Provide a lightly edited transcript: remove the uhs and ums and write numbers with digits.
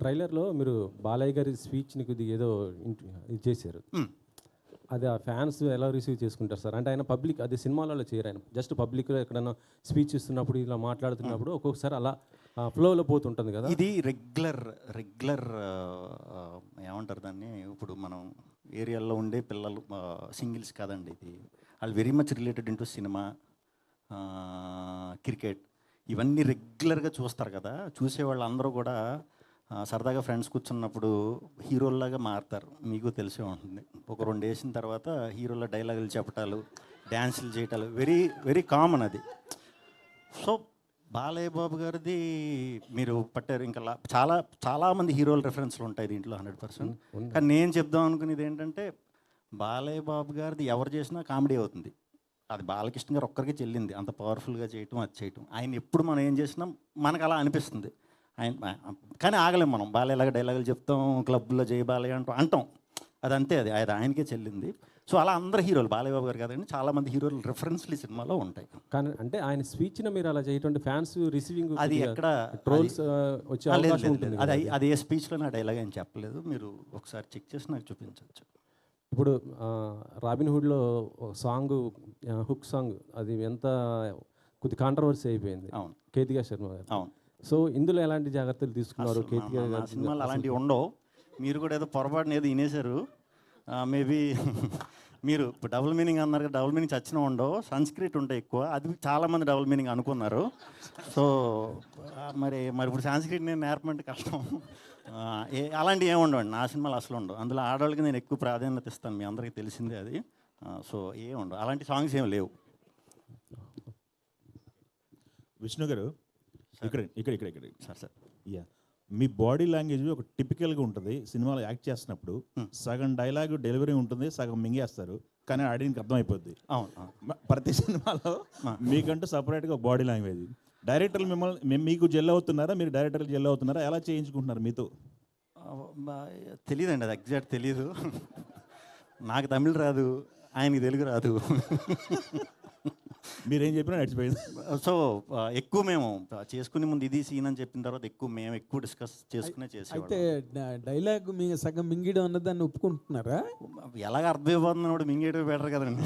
ట్రైలర్‌లో మీరు బాలయ్య గారి స్పీచ్‌ని కొద్దిగా ఏదో ఇది చేశారు. హ్మ్. అది ఆ ఫ్యాన్స్ ఎలా రిసీవ్ చేసుకుంటారు సార్? అంటే ఆయన పబ్లిక్ అది సినిమాలలో చేయరు ఆయన. జస్ట్ పబ్లిక్‌లో ఎక్కడైనా స్పీచ్ ఇస్తున్నప్పుడు, ఇలా మాట్లాడుతున్నప్పుడు ఒక్కొక్కసారి అలా ఫ్లోలో పోతుంటుంది కదా! ఇది రెగ్యులర్ ఏమంటారు దాన్ని? ఇప్పుడు మనం ఏరియాలో ఉండే పిల్లలు సింగిల్స్ కాదండి ఇది. వాళ్ళు very much related into cinema, cricket ఇవన్నీ రెగ్యులర్గా చూస్తారు కదా! చూసేవాళ్ళు అందరూ కూడా సరదాగా ఫ్రెండ్స్ కూర్చున్నప్పుడు హీరోల్లాగా మారుతారు. మీకు తెలిసే ఉంటుంది. ఒక 2 వేసిన తర్వాత హీరోల డైలాగులు చెప్పటాలు, డ్యాన్సులు చేయటాలు వెరీ వెరీ కామన్ అది. సో బాలయ్య బాబు గారిది మీరు పట్టారు. ఇంకా చాలామంది హీరోల రెఫరెన్స్లు ఉంటాయి దీంట్లో 100%. కానీ నేను చెప్దాం అనుకునేది ఏంటంటే, బాలయ్య బాబు గారిది ఎవరు చేసినా కామెడీ అవుతుంది. అది బాలకృష్ణ గారు ఒక్కరికే చెల్లింది అంత పవర్ఫుల్గా చేయటం, అది చేయటం. ఆయన ఎప్పుడు మనం ఏం చేసినా మనకు అలా అనిపిస్తుంది. ఆయన కానీ ఆగలేం మనం. బాలయ్యలాగా డైలాగులు చెప్తాం, క్లబ్లో జై బాలయ్య అంటాం. అది అంతే, అది ఆయనకే చెల్లింది. సో అలా అందరు హీరోలు, బాలయ్య బాబు గారు కాదండి, చాలామంది హీరోలు రెఫరెన్స్లు ఈ సినిమాలో ఉంటాయి. కానీ అంటే ఆయన స్పీచ్‌ని మీరు అలా చేయటం ఫ్యాన్స్ రిసీవింగ్ అది ఎక్కడ ట్రోల్స్ వచ్చే అవకాశం ఉంటుంది అది కదా! అది ఏ స్పీచ్లో నా డైలాగ్ అని చెప్పలేదు. మీరు ఒకసారి చెక్ చేసి నాకు చూపించవచ్చు. ఇప్పుడు 'రాబిన్ హుడ్‌లో' సాంగు హుక్ సాంగ్ అది ఎంత కొద్ది కాంట్రవర్సీ అయిపోయింది. అవును, కేతికా శర్మ గారు. అవును. సో ఇందులో ఎలాంటి జాగ్రత్తలు తీసుకున్నారు అసలు కేతికా నా గారు? సినిమాలు అలాంటివి ఉండవు. మీరు కూడా ఏదో పొరపాటున ఏదో వినేశారు. మేబీ మీరు ఇప్పుడు డబుల్ మీనింగ్ అన్నారు కదా, డబుల్ మీనింగ్ చచ్చిన ఉండవు, సంస్క్రిట్ ఉంటాయి ఎక్కువ. అది చాలామంది డబుల్ మీనింగ్ అనుకున్నారు. సో మరి ఇప్పుడు సంస్క్రిట్ నేను నేర్పమంటే కష్టం. అలాంటివి ఏమి ఉండవండి నా సినిమాలు, అసలు ఉండవు. అందులో ఆడవాళ్ళకి నేను ఎక్కువ ప్రాధాన్యత ఇస్తాను, మీ అందరికీ తెలిసిందే అది. సో ఏమి ఉండవు, అలాంటి సాంగ్స్ ఏమి లేవు. విష్ణు గారు, ఇక్కడ సార్ యా, మీ బాడీ లాంగ్వేజ్ ఒక టిపికల్గా ఉంటుంది. సినిమాలో యాక్ట్ చేస్తున్నప్పుడు సగం డైలాగ్ డెలివరీ ఉంటుంది, సగం మింగేస్తారు, కానీ ఆడియన్కి అర్థమైపోద్ది. అవును. ప్రతి సినిమాలో మీకంటూ సపరేట్గా బాడీ లాంగ్వేజ్. డైరెక్టర్లు మిమ్మల్ని మీకు జెల్ అవుతున్నారా, మీరు డైరెక్టర్లు జెల్ అవుతున్నారా, ఎలా చేయించుకుంటున్నారు మీతో? తెలియదండి, అది ఎగ్జాక్ట్ తెలీదు. నాకు తమిళ్ రాదు, ఆయనకి తెలుగు రాదు. మీరేం చెప్పినా నడిచిపోయింది. సో ఎక్కువ మేము చేసుకునే ముందు ఇది సీన్ అని చెప్పిన తర్వాత మేము ఎక్కువ డిస్కస్ చేసుకునే చేసేవాళ్ళం. అయితే డైలాగ్ మీ సగం మింగిడం అన్నదాన్ని ఒప్పుకుంటున్నారా? ఎలాగ అర్థమైపోతుంది, మింగేయడం బెటర్ కదండి.